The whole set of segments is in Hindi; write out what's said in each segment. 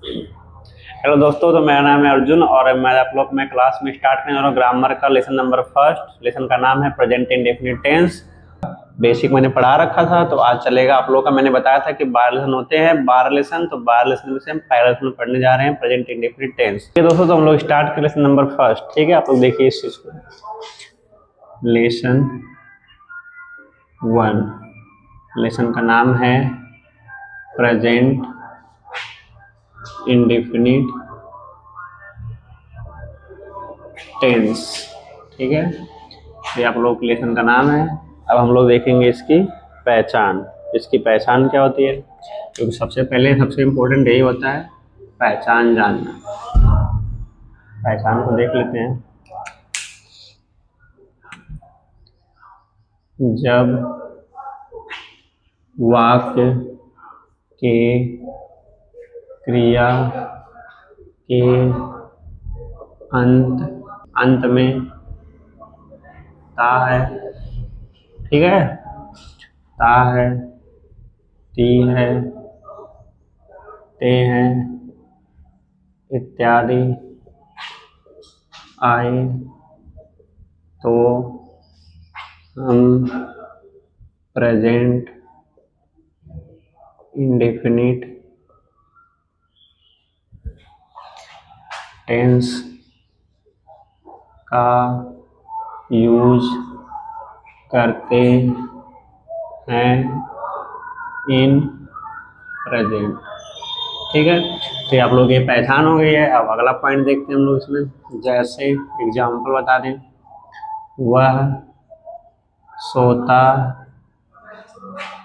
हेलो दोस्तों, तो मेरा नाम है अर्जुन और मैं आप लोग में क्लास में स्टार्ट करने वाला ग्रामर का लेसन नंबर फर्स्ट। लेसन का नाम है प्रेजेंट इंडेफिनिट टेंस। बेसिक मैंने पढ़ा रखा था, तो आज चलेगा आप लोग का। मैंने बताया था कि 12 लेसन होते हैं, 12 लेसन। तो 12 लेसन में से हम पहला लेसन पढ़ने जा रहे हैं प्रेजेंट इंडेफिनिट टेंस। ठीक है दोस्तों, तो हम लोग स्टार्ट कर लेसन नंबर फर्स्ट। ठीक है, आप लोग देखिए इस चीज को। लेसन 1, लेसन का नाम है प्रेजेंट इंडेफिनिट टेंस। ठीक है, ये आप लोग लेसन का नाम है। अब हम लोग देखेंगे इसकी पहचान। इसकी पहचान क्या होती है, क्योंकि सबसे पहले सबसे इम्पोर्टेंट यही होता है पहचान जानना। पहचान को देख लेते हैं। जब वाक्य के क्रिया के अंत में ता है, ठीक है, ता है, ती है, ते हैं इत्यादि आए, तो हम प्रेजेंट इंडेफिनिट टेंस का यूज करते हैं इन प्रेजेंट। ठीक है, तो ये आप लोग ये पहचान हो गई है। अब अगला पॉइंट देखते हैं हम लोग इसमें। जैसे एग्जाम्पल बता दें, वह सोता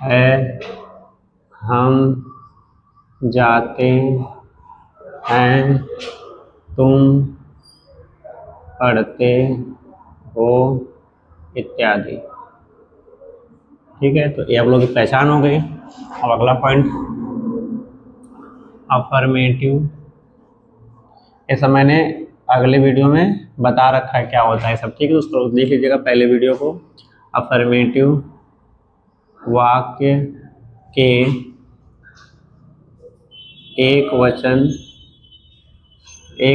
है, हम जाते हैं, तुम पढ़ते हो इत्यादि। ठीक है, तो ये आप लोग की पहचान हो गई। अब अगला पॉइंट अफर्मेटिव। ये सब मैंने अगले वीडियो में बता रखा है क्या होता है सब। ठीक है, उसको देख लीजिएगा पहले वीडियो को। अफर्मेटिव वाक्य के एक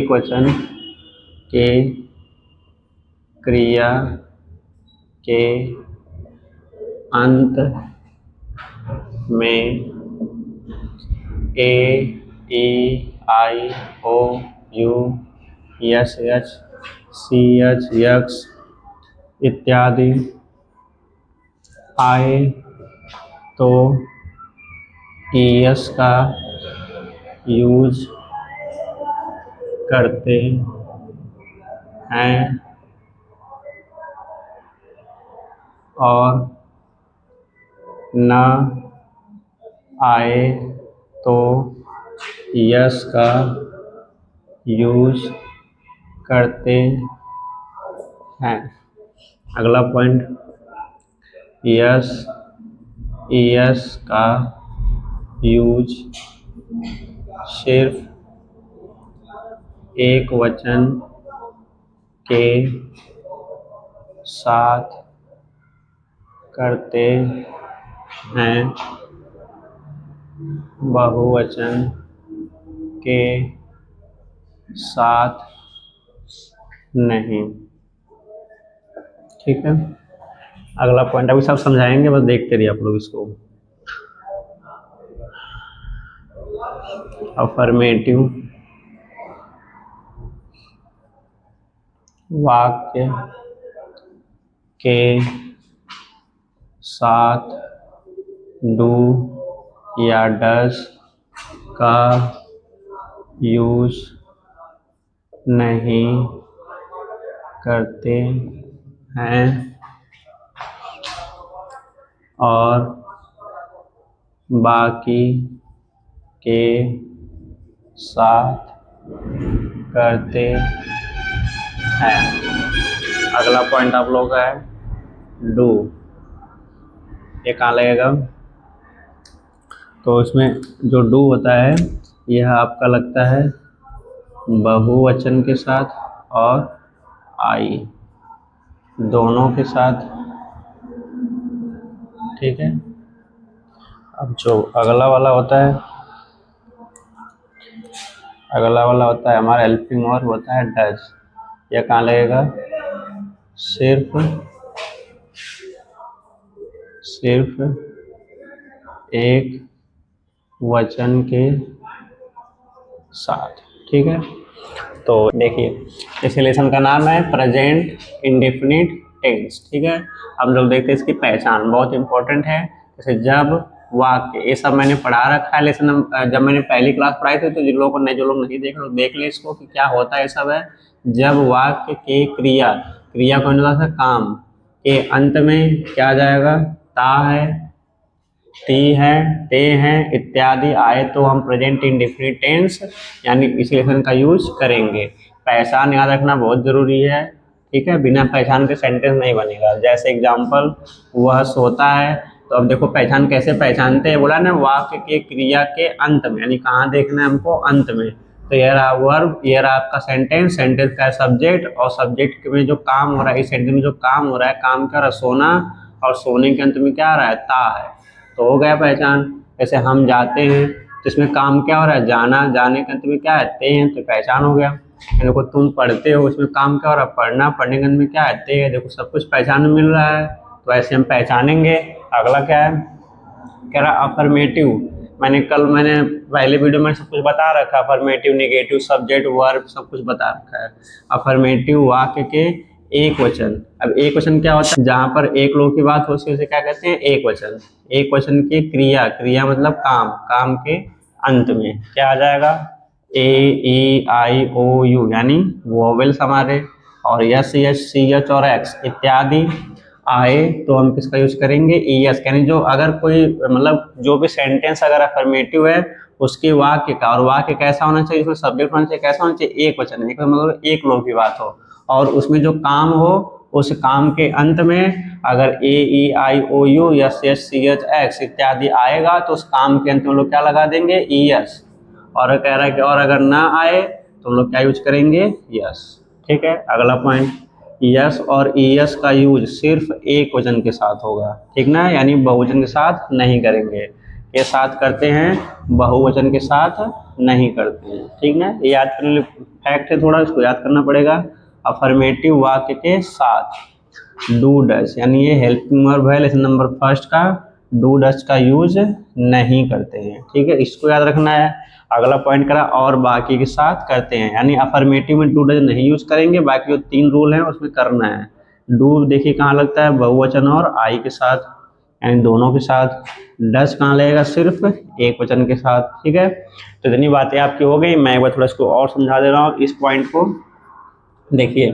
वचन के क्रिया के अंत में A, E, I, O, U, S, H, C, H, X इत्यादि आए, तो ईएस का यूज करते हैं, और न आए तो यस का यूज करते हैं। अगला पॉइंट, यस ईएस का यूज सिर्फ एक वचन के साथ करते हैं, बहुवचन के साथ नहीं। ठीक है, अगला पॉइंट अभी सब समझाएंगे, बस देखते रहिए आप लोग इसको। अफर्मेटिव वाक्य के साथ डू या डस का यूज नहीं करते हैं, और बाकी के साथ करते हैं। अगला पॉइंट आप लोग का है डू। ये कहाँ लगेगा, तो इसमें जो डू होता है यह आपका लगता है बहुवचन के साथ और आई दोनों के साथ। ठीक है, अब जो अगला वाला होता है अगला वाला होता है हमारा हेल्पिंग वर्ब होता है डज। यह कहाँ लगेगा? सिर्फ एक वचन के साथ। ठीक है, तो देखिए इस लेसन का नाम है प्रेजेंट इंडेफिनिट टेंस। ठीक है, हम लोग देखते हैं इसकी पहचान, बहुत इंपॉर्टेंट है। जैसे जब, वाक्य, ये सब मैंने पढ़ा रखा है लेसन जब मैंने पहली क्लास पढ़ाई थी, तो जिन लोगों को जो लोग नहीं देख रहे देख ले इसको कि क्या होता है। सब है जब वाक्य के क्रिया को होता है काम के अंत में क्या जाएगा? ता है, ती है, ते हैं इत्यादि आए तो हम प्रेजेंट इंडेफिनिट टेंस यानी इस लेसन का यूज करेंगे। पहचान याद रखना बहुत जरूरी है। ठीक है, बिना पहचान के सेंटेंस नहीं बनेगा। जैसे एग्जांपल, वह सोता है, तो अब देखो पहचान कैसे पहचानते हैं, बोला ना वाक्य के क्रिया के अंत में, यानी कहाँ देखना है हमको? अंत में। तो यह रहा वर्ब, यह रहा आपका सेंटेंस का सब्जेक्ट, और सब्जेक्ट में जो काम हो रहा है, इस सेंटेंस में जो काम हो रहा है, काम क्या रहा? सोना, और सोने के अंत में क्या आ रहा है? ता है, तो हो गया पहचान। जैसे हम जाते हैं तो इसमें काम क्या हो रहा है? जाना, जाने के अंत में क्या है? ते हैं, तो पहचान हो गया। देखो तुम पढ़ते हो, उसमें काम क्या हो रहा है? पढ़ना, पढ़ने के अंत में क्या है? ते है। देखो सब कुछ पहचान में मिल रहा है, तो ऐसे हम पहचानेंगे। अगला क्या है? कह रहा अफर्मेटिव। मैंने पहले वीडियो में सब कुछ बता रखा है, अफर्मेटिव, नेगेटिव, सब्जेक्ट, वर्ब सब कुछ बता रखा है। अफर्मेटिव वाक्य के एक वचन। अब एक वचन क्या होता है? जहां पर एक लोग की बात होती है उसे क्या कहते हैं? एक वचन। एक वचन की क्रिया मतलब काम के अंत में क्या आ जाएगा? ए, ई, आई, ओ, यू, यानी वोवेल्स हमारे, और यस, यस, सी, एच और एक्स इत्यादि आए तो हम किसका यूज करेंगे? ईएस। यानी जो अगर कोई मतलब जो भी सेंटेंस अगर अफर्मेटिव है उसके वाक्य का, और वाक्य कैसा होना चाहिए? उसमें सब्जेक्ट होना चाहिए, कैसा होना चाहिए? एक वचन, एक मतलब एक लोग की बात हो, और उसमें जो काम हो उस काम के अंत में अगर A, E, I, O, U, S, S, C, H, X इत्यादि आएगा तो उस काम के अंत में लोग क्या लगा देंगे? ईएस। और कह रहा है कि और अगर ना आए तो हम लोग क्या यूज करेंगे? यस। ठीक है, अगला पॉइंट, यस और ईएस का यूज सिर्फ एक वचन के साथ होगा। ठीक ना, यानी बहुवचन के साथ नहीं करेंगे। ये साथ करते हैं, बहुवचन के साथ नहीं करते हैं। ठीक ना, ये याद करने लिए फैक्ट है, थोड़ा इसको याद करना पड़ेगा। अफर्मेटिव वाक्य के साथ डू डज, यानी ये हेल्पिंग वर्ब है लेसन नंबर फर्स्ट का, डू डज का यूज नहीं करते हैं। ठीक है, इसको याद रखना है। अगला पॉइंट करा और बाकी के साथ करते हैं, यानी अफर्मेटिव में डू डज नहीं यूज करेंगे, बाकी जो 3 रूल हैं उसमें करना है। डू देखिए कहाँ लगता है? बहुवचन और आई के साथ, यानी दोनों के साथ। डज कहाँ लगेगा? सिर्फ एक वचन के साथ। ठीक है, तो इतनी बातें आपकी हो गई। मैं एक बार थोड़ा इसको और समझा दे रहा हूँ इस पॉइंट को। देखिए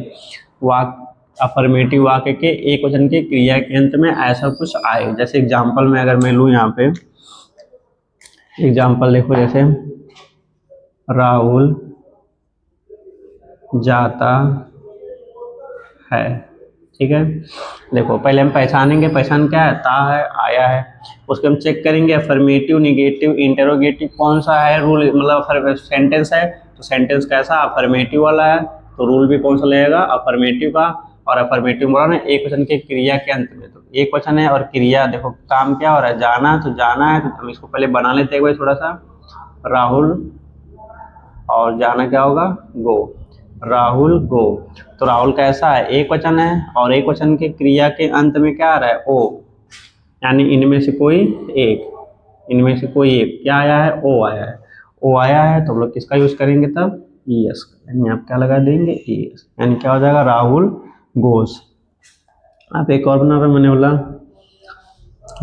अफर्मेटिव वाक्य के एक वचन की क्रिया के अंत में ऐसा कुछ आए, जैसे एग्जाम्पल में अगर मैं लूँ, यहाँ पे एग्जाम्पल देखो, जैसे राहुल जाता है। ठीक है, देखो पहले हम पहचानेंगे, पहचान क्या है? ता है, आया है। उसके हम चेक करेंगे अफर्मेटिव, निगेटिव, इंटरोगेटिव कौन सा है रूल, मतलब सेंटेंस है तो सेंटेंस कैसा? अफर्मेटिव वाला है, तो रूल भी कौन सा लगेगा? अफर्मेटिव का। और अफर्मेटिव बोला ना एक वचन के क्रिया के अंत में, तो एक वचन है और क्रिया, देखो काम क्या हो रहा है? जाना, तो जाना है, तो हम इसको पहले बना लेते हैं थोड़ा सा। राहुल और जाना क्या होगा? गो, राहुल गो। तो राहुल कैसा है? एक वचन है, और एक वचन के क्रिया के अंत में क्या आ रहा है? ओ, यानी इनमें से कोई एक, इनमें से कोई एक क्या आया है? ओ आया है। ओ आया है तो हम लोग किसका यूज करेंगे तब? ईएस, यानी आप क्या लगा देंगे? ईएस, यानी क्या हो जाएगा? राहुल गोस। आप एक और बना रहे, मैंने बोला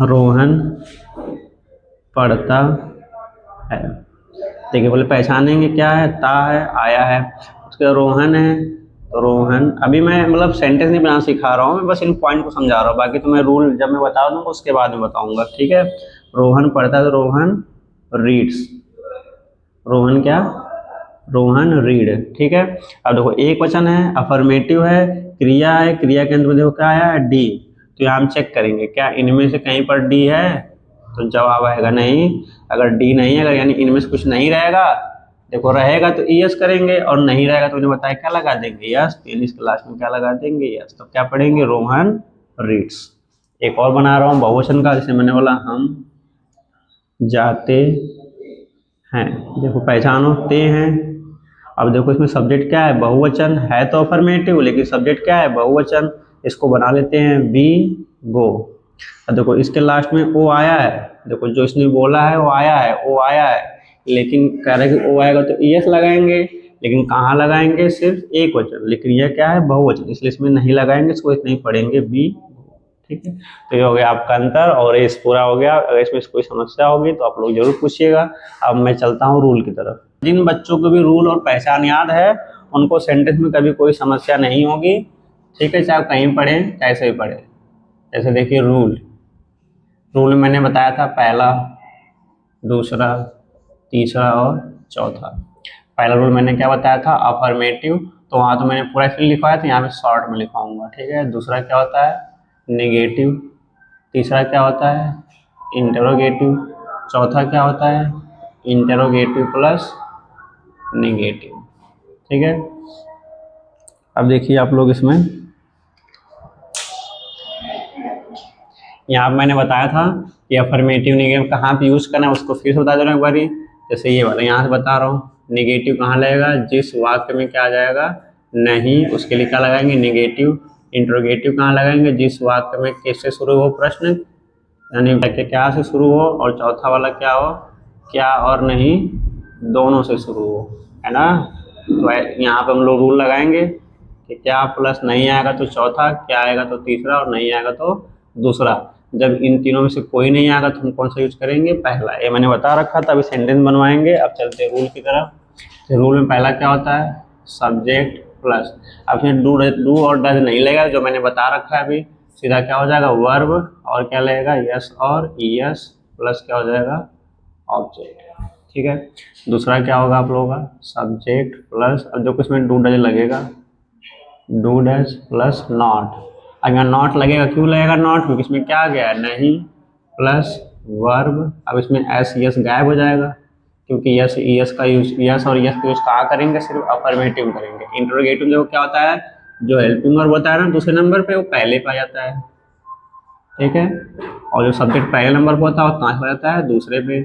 रोहन पढ़ता है। देखिए बोले पहचानेंगे क्या है? ता है, आया है, उसके रोहन है, तो रोहन। अभी मैं मतलब सेंटेंस नहीं बनाना सिखा रहा हूँ, मैं बस इन पॉइंट को समझा रहा हूँ, बाकी तो मैं रूल जब मैं बता दूंगा उसके बाद में बताऊंगा। ठीक है, रोहन पढ़ता है तो रोहन रीड्स, रोहन क्या? रोहन रीड। ठीक है, अब देखो एक वचन है, अफर्मेटिव है, क्रिया है, क्रिया के अंत में देखो क्या आया है? डी। तो यहाँ हम चेक करेंगे क्या इनमें से कहीं पर डी है, तो जवाब आएगा नहीं। अगर डी नहीं है, अगर यानी इनमें से कुछ नहीं रहेगा, देखो रहेगा तो ईएस करेंगे, और नहीं रहेगा तो उन्हें बताया क्या लगा देंगे? यस। इसके लास्ट में क्या लगा देंगे? यस। तो क्या पढ़ेंगे? रोहन रीड्स। एक और बना रहा हूँ बहुवचन का, जैसे मैंने बोला हम जाते हैं। देखो पहचानो ते हैं। अब देखो इसमें सब्जेक्ट क्या है, बहुवचन है तो अफर्मेटिव, लेकिन सब्जेक्ट क्या है, बहुवचन। इसको बना लेते हैं बी गो। अब देखो इसके लास्ट में ओ आया है, देखो जो इसने बोला है वो आया है, ओ आया है, लेकिन कह रहे कि ओ आएगा तो ईएस लगाएंगे, लेकिन कहाँ लगाएंगे, सिर्फ एक वचन, लेकिन यह क्या है, बहुवचन, इसलिए इसमें नहीं लगाएंगे, इसको इतना ही पढ़ेंगे बी। ठीक है, तो ये हो गया आपका अंतर और ये पूरा हो गया। अगर इसमें कोई समस्या होगी तो आप लोग जरूर पूछिएगा। अब मैं चलता हूँ रूल की तरफ। जिन बच्चों को भी रूल और पहचान याद है उनको सेंटेंस में कभी कोई समस्या नहीं होगी। ठीक है, चाहे कहीं पढ़ें कैसे भी पढ़ें। जैसे देखिए रूल में मैंने बताया था पहला, दूसरा, तीसरा और चौथा। पहला रूल मैंने क्या बताया था, अफर्मेटिव, तो वहाँ तो मैंने पूरा फिर लिखवाया था, यहाँ पे शॉर्ट में लिखवाऊंगा। ठीक है, दूसरा क्या होता है, नेगेटिव। तीसरा क्या होता है, इंटरोगेटिव। चौथा क्या होता है, इंटरोगेटिव प्लस नेगेटिव। ठीक है, अब देखिए आप लोग इसमें यहाँ मैंने बताया था कि अफर्मेटिव नेगेटिव कहाँ पे यूज करना है, उसको फिर से बता दे रहा हूँ एक बारी। जैसे ये वाला यहाँ से बता रहा हूँ, नेगेटिव कहाँ लगेगा, जिस वाक्य में क्या आ जाएगा, नहीं, उसके लिए क्या लगाएंगे, नेगेटिव। इंटरोगेटिव कहाँ लगाएंगे, जिस वाक्य में किससे शुरू हो प्रश्न, यानी वाक्य क्या से शुरू हो, और चौथा वाला क्या हो, क्या और नहीं दोनों से शुरू हो, है ना। तो यहाँ पे हम लोग रूल लगाएंगे कि क्या प्लस नहीं आएगा तो चौथा, क्या आएगा तो तीसरा, और नहीं आएगा तो दूसरा। जब इन तीनों में से कोई नहीं आएगा तो हम कौन सा यूज करेंगे, पहला। ये मैंने बता रखा था, अभी सेंटेंस बनवाएंगे। अब चलते रूल की तरफ। तो रूल में पहला क्या होता है, सब्जेक्ट प्लस, अब इसमें डू और डज नहीं लगेगा, जो मैंने बता रखा है अभी। सीधा क्या हो जाएगा, वर्ब, और क्या लगेगा, यस और ईएस, प्लस क्या हो जाएगा, ऑब्जेक्ट। ठीक है, दूसरा क्या होगा आप लोगों का, सब्जेक्ट प्लस, अब जो कुछ में डू डज लगेगा, डू डज प्लस नॉट। अब यहाँ नॉट लगेगा, क्यों लगेगा नॉट, क्योंकि इसमें क्या आ गया है, नहीं, प्लस वर्ब। अब इसमें एस यस गायब हो जाएगा, क्योंकि यस यस का यूज, यस और यस का यूज कहाँ करेंगे, सिर्फ अफर्मेटिव करेंगे। इंटरोगेटिव जो क्या होता है, जो हेल्पिंग वर्ब होता है ना दूसरे नंबर पे, वो पहले पे आ जाता है। ठीक है, और जो सब्जेक्ट पहले नंबर पर होता है वो कहाँ पे जाता है, दूसरे पे।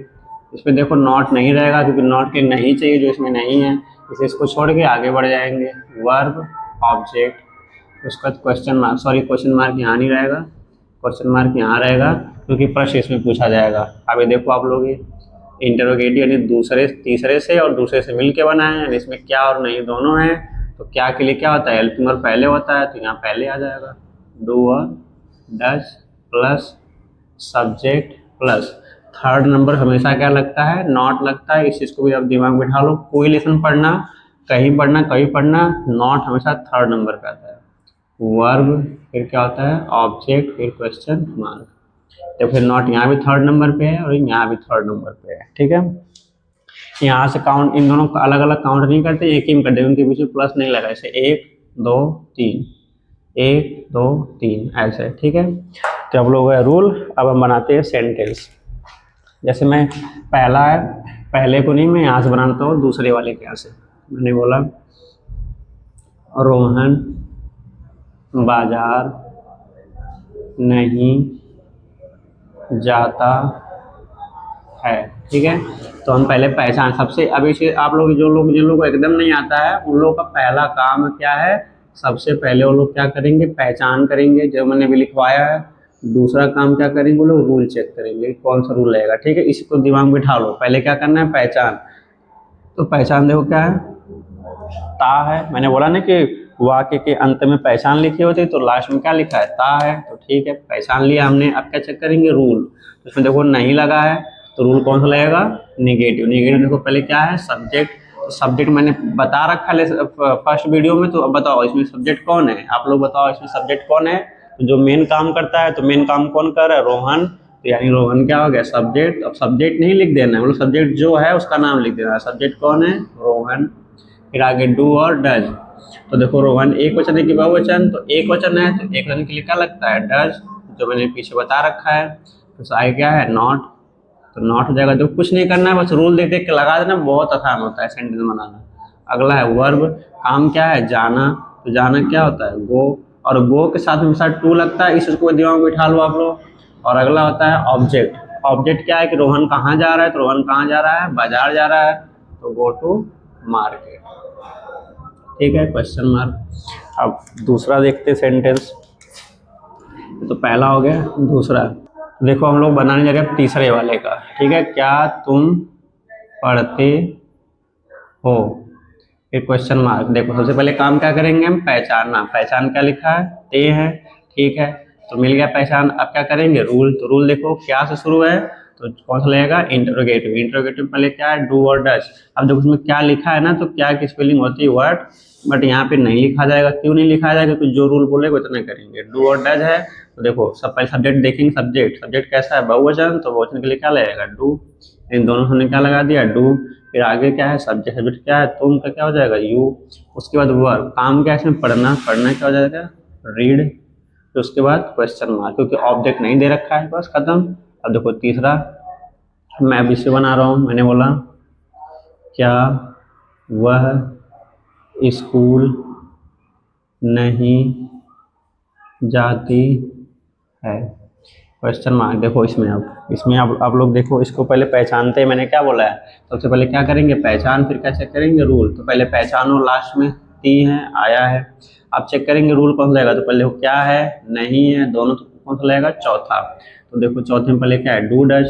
इसमें देखो नॉट नहीं रहेगा, क्योंकि नॉट के नहीं चाहिए, जो इसमें नहीं है, इसे इसको छोड़ के आगे बढ़ जाएंगे, वर्ब ऑब्जेक्ट, उसका question mark, sorry question mark यहाँ नहीं रहेगा, क्वेश्चन मार्क यहाँ रहेगा, क्योंकि प्रश्न इसमें पूछा जाएगा। अभी देखो आप लोग, इंटरोगेटिव यानी दूसरे, तीसरे से और दूसरे से मिल के बना है, यानी इसमें क्या और नहीं दोनों है। तो क्या के लिए क्या होता है, हेल्पिंग वर्ब पहले होता है, तो यहाँ पहले आ जाएगा, डू और does plus subject plus third number हमेशा क्या लगता है, नॉट लगता है। इस चीज़ को भी आप दिमाग में बिठा लो, कोई लेसन पढ़ना, कहीं पढ़ना, कहीं पढ़ना, नॉट हमेशा थर्ड नंबर पे आता है। वर्ब, फिर क्या होता है, ऑब्जेक्ट, फिर क्वेश्चन मार्क। तो फिर नॉट यहाँ भी थर्ड नंबर पे है और यहाँ भी थर्ड नंबर पे है। ठीक है, यहाँ से काउंट, इन दोनों का अलग अलग काउंट नहीं करते, एक ही में कर देंगे, उनके बीच में प्लस नहीं लगा, ऐसे 1 2 3, 1 2 3 ऐसे। ठीक है, तो अब लोग है रूल। अब हम बनाते हैं सेंटेंस। जैसे मैं पहला है, पहले को नहीं, मैं यहाँ से बनाता हूँ दूसरे वाले के यहाँ से। मैंने बोला रोहन बाजार नहीं जाता है। ठीक है, तो हम पहले पहचान सबसे, अभी से आप लोग जिन लोगों को एकदम नहीं आता है उन लोगों का पहला काम क्या है, सबसे पहले वो लोग क्या करेंगे, पहचान करेंगे, जो मैंने भी लिखवाया है। दूसरा काम क्या करेंगे, वो लोग रूल चेक करेंगे, कौन सा रूल रहेगा। ठीक है, इसको दिमाग में बिठा लो। पहले क्या करना है, पहचान। तो पहचान देखो क्या है, ता है। मैंने बोला ना कि वाक्य के अंत में पहचान लिखी होती है, तो लास्ट में क्या लिखा है, ता है। तो ठीक है, पहचान लिया हमने। अब क्या चेक करेंगे, रूल। तो इसमें देखो नहीं लगा है, तो रूल कौन सा लगेगा, निगेटिव। निगेटिव देखो पहले क्या है, सब्जेक्ट। सब्जेक्ट मैंने बता रखा है फर्स्ट वीडियो में, तो अब बताओ इसमें सब्जेक्ट कौन है, आप लोग बताओ इसमें सब्जेक्ट कौन है। तो जो मेन काम करता है, तो मेन काम कौन कर रहा है, रोहन। तो यानी रोहन क्या हो गया, सब्जेक्ट। अब सब्जेक्ट नहीं लिख देना है, मतलब सब्जेक्ट जो है उसका नाम लिख देना है। सब्जेक्ट कौन है, रोहन। फिर आगे डू और डज। तो देखो रोहन एक वचन है कि बहुवचन, तो एक वचन है, तो एक वचन के लिए क्या लगता है, डज, जो मैंने पीछे बता रखा है। तो आगे क्या है, नॉट। तो नॉट हो जाएगा, तो कुछ नहीं करना है, बस रूल देख देख के लगा देना, बहुत आसान होता है सेंटेंस बनाना। अगला है वर्ब, काम क्या है, जाना। तो जाना क्या होता है, गो, और गो के साथ हमेशा टू लगता है, इस चीज को दिमाग में बिठा लो आप लोग। और अगला होता है ऑब्जेक्ट। ऑब्जेक्ट क्या है कि रोहन कहाँ जा रहा है, तो रोहन कहाँ जा रहा है, बाजार जा रहा है, तो गो टू मार्केट। ठीक है, क्वेश्चन मार्क। अब दूसरा देखते सेंटेंस। तो पहला हो गया, दूसरा देखो हम लोग बनाने जा रहे हैं तीसरे वाले का। ठीक है, क्या तुम पढ़ते हो, एक क्वेश्चन मार्क। देखो सबसे पहले काम क्या करेंगे हम, पहचानना। पहचान क्या लिखा है, ते है। ठीक है, तो मिल गया पहचान। अब क्या करेंगे, रूल। तो रूल देखो क्या से शुरू है, तो कौन सा लगेगा, इंटरोगेटिव। इंटरोगेटिव पहले क्या है, डू और डज। अब देखो उसमें क्या लिखा है ना, तो क्या की स्पेलिंग होती है वर्ड, बट यहाँ पे नहीं लिखा जाएगा। क्यों नहीं लिखा जाएगा, क्योंकि जो रूल बोलेगा उतना करेंगे। डू और डज है, तो देखो सब पहले सब्जेक्ट देखेंगे। सब्जेक्ट कैसा है, बहुवचन, तो बहुवचन के लिए क्या लगेगा, डू। इन दोनों हमने क्या लगा दिया, डू। फिर आगे क्या है, सब्जेक्ट क्या है, तुम का क्या हो जाएगा, यू। उसके बाद वर्ब, काम क्या है इसमें, पढ़ना। पढ़ना क्या हो जाएगा, रीड। तो उसके बाद क्वेश्चन मार्क, क्योंकि ऑब्जेक्ट नहीं दे रखा है, बस खत्म। अब देखो तीसरा, मैं अब इसे बना रहा हूँ। मैंने बोला क्या वह स्कूल नहीं जाती है, क्वेश्चन मार्क। देखो इसमें अब आप लोग देखो, इसको पहले पहचानते हैं। मैंने क्या बोला है, सबसे पहले क्या करेंगे, पहचान, फिर क्या चेक करेंगे, रूल। तो पहले पहचानो, लास्ट में ती है, आया है। अब चेक करेंगे रूल कौन सा लगेगा, तो पहले क्या है, नहीं है, दोनों, तो कौन सा लगेगा, चौथा। तो देखो चौथे में पहले क्या है, डू डज।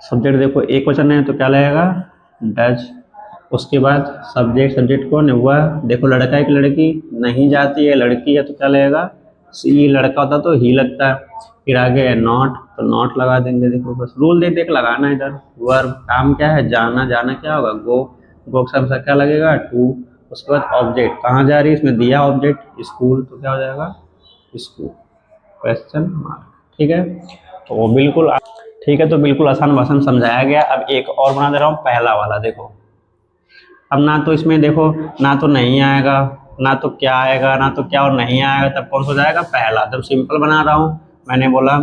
सब्जेक्ट देखो एक वचन है, तो क्या लगेगा, डज। उसके बाद सब्जेक्ट कौन है, वह। देखो लड़का है कि लड़की, नहीं जाती है, लड़की है, तो क्या लगेगा, सी। लड़का होता तो ही लगता है। फिर आगे है नॉट, तो नॉट लगा देंगे। देखो बस रूल देख देख लगाना है इधर। वर्ब, काम क्या है, जाना। जाना क्या होगा, गो। गो के साथ क्या लगेगा, टू। उसके बाद ऑब्जेक्ट, कहाँ जा रही है, इसमें दिया ऑब्जेक्ट, स्कूल, तो क्या हो जाएगा, स्कूल, क्वेश्चन मार्क। ठीक है, तो वो बिल्कुल ठीक है, तो बिल्कुल आसान भाषा में समझाया गया। अब एक और बना दे रहा हूँ, पहला वाला। देखो अब ना तो इसमें देखो, ना तो नहीं आएगा, ना तो क्या आएगा, ना तो क्या और नहीं आएगा, तब कौन सा हो जाएगा, पहला। तब सिंपल बना रहा हूँ। मैंने बोला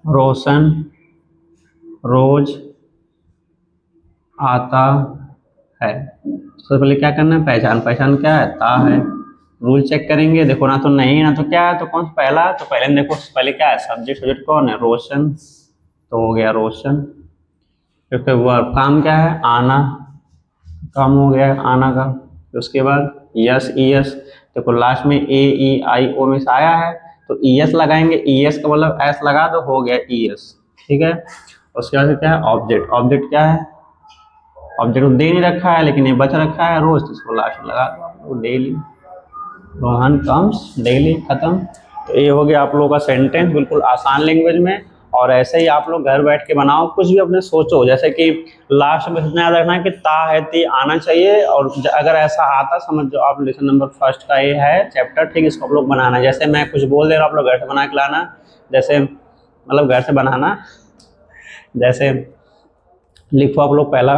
रोशन रोज आता है। सबसे पहले क्या करना है, पहचान। पहचान क्या है, ता है। रूल चेक करेंगे, देखो ना तो नहीं, ना तो क्या है, तो कौन सा पहला। तो पहले देखो पहले क्या है, सब्जेक्ट कौन है, रोशन, तो हो गया रोशन। फिर वर्ब, काम क्या है, आना, काम हो गया आना का। उसके बाद यस, ईएस। देखो लास्ट में ए ई आई ओ में से आया है, तो ईएस लगाएंगे। ईएस का मतलब एस लगा दो, हो गया ईएस। ठीक है, उसके बाद क्या है, ऑब्जेक्ट। ऑब्जेक्ट क्या है, ऑब्जेक्ट दे नहीं रखा है, लेकिन ये बच रखा है रोज, तो इसको लास्ट में लगा दो, डेली। रोहन कम्स डेली, खत्म। तो ये हो गया आप लोगों का सेंटेंस, बिल्कुल आसान लैंग्वेज में। और ऐसे ही आप लोग घर बैठ के बनाओ, कुछ भी अपने सोचो। जैसे कि लास्ट में इतना याद रखना है कि ता है ती आना चाहिए। और अगर ऐसा आता, समझ जो आप लेसन नंबर फर्स्ट का ये है चैप्टर, ठीक, इसको आप लोग बनाना है। जैसे मैं कुछ बोल दे रहा हूँ, आप लोग घर से बना के लाना। जैसे मतलब घर से बनाना, जैसे लिखो आप लोग पहला,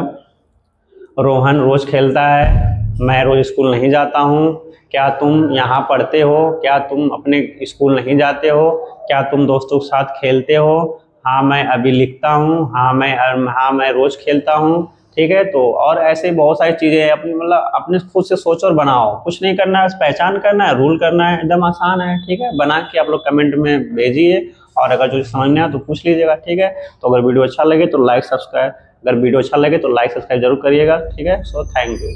रोहन रोज खेलता है, मैं रोज स्कूल नहीं जाता हूँ, क्या तुम यहाँ पढ़ते हो, क्या तुम अपने स्कूल नहीं जाते हो, क्या तुम दोस्तों के साथ खेलते हो, हाँ मैं अभी लिखता हूँ, हाँ मैं रोज खेलता हूँ। ठीक है, तो और ऐसे बहुत सारी चीज़ें अपनी मतलब अपने खुद से सोचो और बनाओ। कुछ नहीं करना है, पहचान करना है, रूल करना है, एकदम आसान है। ठीक है, बना के आप लोग कमेंट में भेजिए, और अगर जो समझ में आए तो पूछ लीजिएगा। ठीक है, तो अगर वीडियो अच्छा लगे तो लाइक सब्सक्राइब, अगर वीडियो अच्छा लगे तो लाइक सब्सक्राइब जरूर करिएगा। ठीक है, सो थैंक यू।